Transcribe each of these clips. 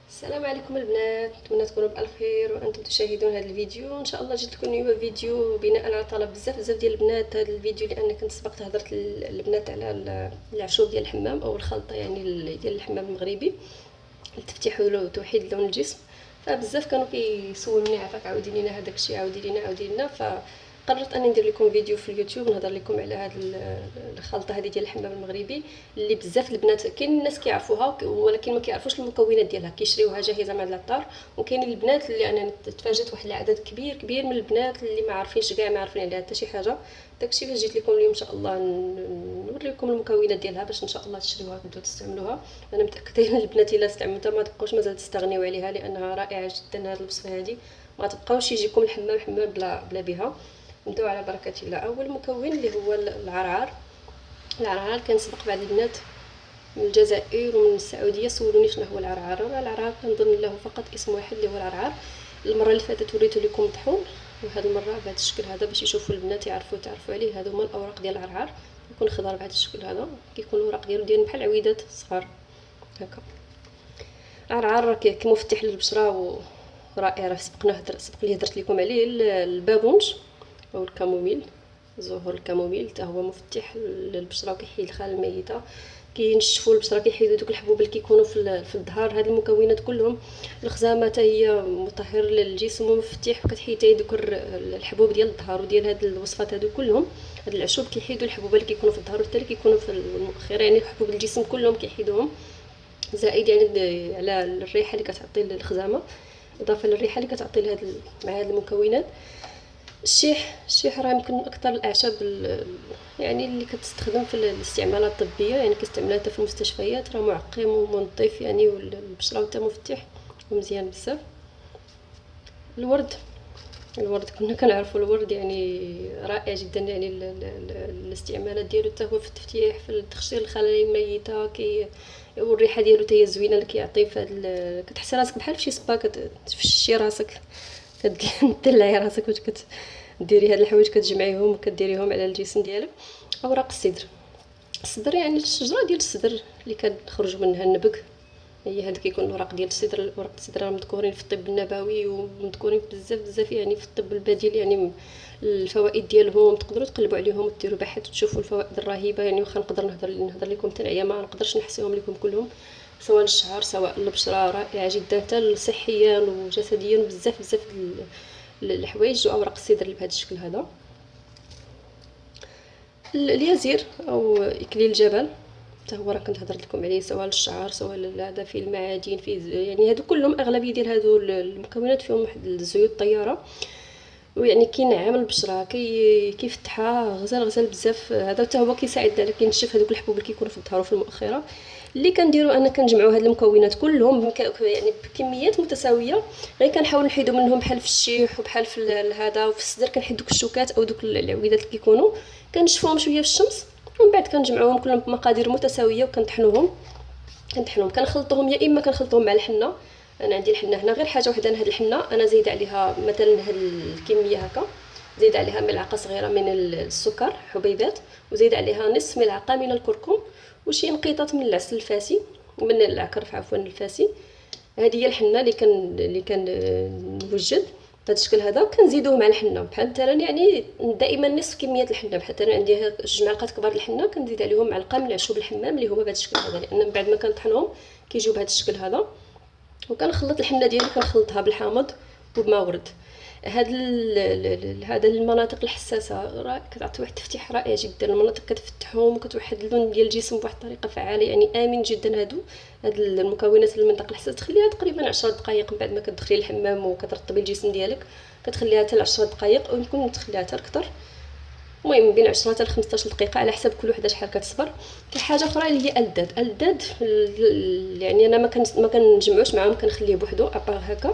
السلام عليكم البنات، نتمنى تكونوا بالف خير وانتم تشاهدون هذا الفيديو. ان شاء الله جبت لكم اليوم فيديو بناء على طلب بزاف ديال البنات. هذا الفيديو لان كنت سبقت هضرت للبنات على العشوب ديال الحمام او الخلطه يعني ديال الحمام المغربي لتفتيح وتوحيد لون الجسم. فبزاف كانوا كيسولوني عافاك عاودي لينا هذاك الشيء، عاودي لينا. فقررت اني ندير لكم فيديو في اليوتيوب نهضر لكم على هذه الخلطه هذه ديال الحمام المغربي اللي بزاف البنات كاين الناس كيعرفوها ولكن ما كيعرفوش المكونات ديالها، كيشريوها جاهزه من العطار. وكاين البنات اللي انا تفاجئت واحد العدد كبير من البنات اللي ما عارفينش كاع، ما عارفين عليها حتى شي حاجه. داكشي فاش جيت لكم اليوم ان شاء الله نوريكم المكونات ديالها باش ان شاء الله تشريوها تبداو تستعملوها. انا متاكده ان البنات الا استعملتها ما تبقاوش مازال تستغنيو عليها لانها رائعه جدا. هذه الوصفه هذه ما تبقاوش يجيكم الحمام بلا بها. نبداو على بركه الله. اول مكون اللي هو العرعار. العرعار كنسبق بعض البنات من الجزائر ومن السعوديه سولوني شنو هو العرعار. العرعار كنظن له فقط اسم واحد اللي هو العرعار. المره اللي فاتت وريت لكم الطحون، وهذه المره بهذا الشكل هذا باش يشوفوا البنات يعرفوا عليه. هادو هما الاوراق ديال العرعار، يكون خضر بهذا الشكل هذا، كيكون الاوراق ديالو دايرين بحال عويدات صغار هكا. العرعار كمفتح للبشره ورائع. سبق لي هضرت لكم عليه. البابونج او الكاموميل، زهور الكاموميل حتى هو مفتح للبشره وكيحيد الخلايا الميته، كينشفوا البشره، كيحيدوا دوك الحبوب اللي كيكونوا في الظهر. هاد المكونات كلهم. الخزامه حتى هي مطهر للجسم ومفتح وكتحيد دوك الحبوب ديال الظهر. وديال هاد الوصفات هادو كلهم، هاد العشوب كيحيدوا الحبوب اللي كيكونوا في الظهر وحتى كيكونوا في المؤخره، يعني حبوب الجسم كلهم كيحيدوهم. زائد يعني على الريحه اللي كتعطي الخزامه، اضافه للريحه اللي كتعطي مع هاد المكونات. الشيح راه يمكن من اكثر الاعشاب يعني اللي كتستخدم في الاستعمالات الطبيه، يعني كيستعملوها حتى في المستشفيات. راه معقم ومنظف يعني، والبشره حتى مفتح ومزيان بزاف. الورد كنا كنعرفوا الورد يعني رائع جدا، يعني الاستعمالات ديالو حتى هو في التفتيح، في تخشير الخلايا الميته. والريحه ديالو حتى هي زوينه اللي كيعطي في كتحسي راسك بحال فشي سبا، كتفشي راسك، كتدلعي راسك باش ديري هاد الحوايج، كتجمعيهم وكديريهم على الجسم ديالك. اوراق الصدر يعني الشجره ديال الصدر اللي كنخرج منها النبك، هي هذا كيكون الاوراق ديال الصدر. اوراق الصدر راه مذكورين في الطب النبوي ومذكورين بزاف يعني في الطب البديل. يعني الفوائد ديالهم تقدروا تقلبوا عليهم وتديروا بحث وتشوفوا الفوائد الرهيبه. يعني واخا نقدر نهضر لكم تنعيا ما نقدرش نحصيهم لكم كلهم، سواء للشعر سواء للبشره. رائعه جدا حتى صحيا وجسديا، بزاف الحوايج. واوراق الصدر اللي بهذا الشكل هذا. اليازير او اكليل الجبل حتى هو راه كنت هضرت لكم عليه، سواء للشعر سواء هذا فيه المعادن، فيه يعني هادو كلهم اغلبيه ديال هادو المكونات فيهم واحد الزيوت الطياره، ويعني كينعم البشره، كيفتحها غزال بزاف. هذا حتى هو كيساعد على كينشف هذوك الحبوب اللي كيكونوا في الظهر وفي المؤخره. اللي كنديرو انا كنجمعوا هاد المكونات كلهم يعني بكميات متساويه. غير كنحاول نحيدو منهم بحال في الشيح وبحال في هذا وفي الصدر، كنحيد دوك الشوكات او دوك العويدات اللي كيكونوا، كنشفوهم شويه في الشمس ومن بعد كنجمعوهم كلهم بمقادير متساويه وكنطحنوهم. كنخلطوهم، يا اما كنخلطوهم مع الحنه. انا عندي الحنه هنا غير حاجه وحده، هاد الحنه انا زايده عليها مثلا هاد الكميه هكا، زايده عليها ملعقه صغيره من السكر حبيبات، وزايده عليها نصف ملعقه من الكركم، وشي نقيطات من العسل الفاسي، من العكرف عفوا الفاسي. هذه هي الحنه اللي كان نوجد بهذا الشكل هذا. وكنزيدوه مع الحنه بحال مثلا يعني دائما نصف كميه الحنه. بحال انا عندي 2 معالق كبار الحنه كنزيد عليهم معلقه من عشوب الحمام اللي هما بهذا الشكل هذا، لان من بعد ما كنطحنهم كيجيو بهذا الشكل هذا. وكنخلط الحنه ديالي كنخلطها بالحامض وبماء ورد. هذا المناطق الحساسه راه كتعطي واحد التفتيح رائع جدا. المناطق كتفتحهم وكتوحد اللون ديال الجسم بواحد الطريقه فعاله، يعني امن جدا. هاد المكونات المنطقه الحساسه تخليها تقريبا 10 دقائق من بعد ما كتدخلي الحمام وكترطبي الجسم ديالك، كتخليها حتى 10 دقائق او يمكن تخليها حتى اكثر. المهم بين 10 حتى 15 دقيقه على حسب كل وحده شحال كتصبر. كاين حاجه اخرى اللي هي الداد. يعني انا ما كنجمعوش معاهم، كنخليه بوحدو ابار هكا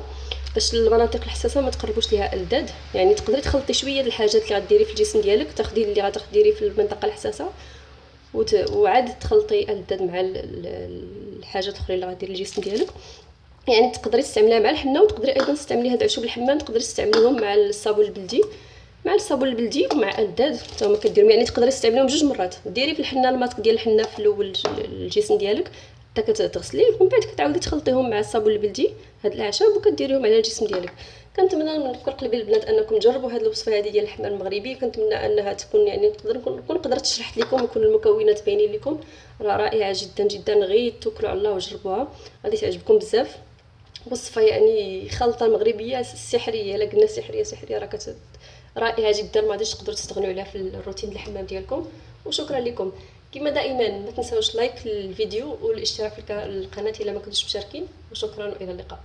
باش المناطق الحساسه ما تقربوش ليها الداد. يعني تقدري تخلطي شويه د الحاجات اللي غديري في الجسم ديالك، تاخدي اللي غتديري في المنطقه الحساسه وعاد تخلطي الداد مع الحاجات الاخرى اللي غديري الجسم ديالك. يعني تقدري تستعمليها مع الحنه، وتقدري ايضا تستعملي هاد عشوب الحمام تقدري تستعمليهم مع الصابون البلدي، ومع الداد حتى هما كديرهم. يعني تقدري تستعمليهم 2 مرات. ديري في الحنه الماسك ديال الحنه في الاول الجسم ديالك، حتى كتغسليه ومن بعد كتعاودي تخلطيهم مع الصابون البلدي هاد الاعشاب وكديريهم على الجسم ديالك. كنتمنى من كل قلبي البنات انكم تجربوا هاد الوصفه هذه ديال اللحمه المغربي. كنتمنى انها تكون يعني نكون قدرت شرحت لكم ويكون المكونات باينين لكم. راه رائعه جدا جدا، غير توكلوا على الله وجربوها غادي تعجبكم بزاف. وصفه يعني خلطه مغربيه سحريه، لا قلنا سحريه سحريه راه رائعه جدا، ما غاديش تقدروا تستغنوا عليها في الروتين الحمام ديالكم. وشكرا لكم. كما دائما ما تنساوش لايك للفيديو والاشتراك في القناه الا ما كنتوش مشاركين، وشكرا والى اللقاء.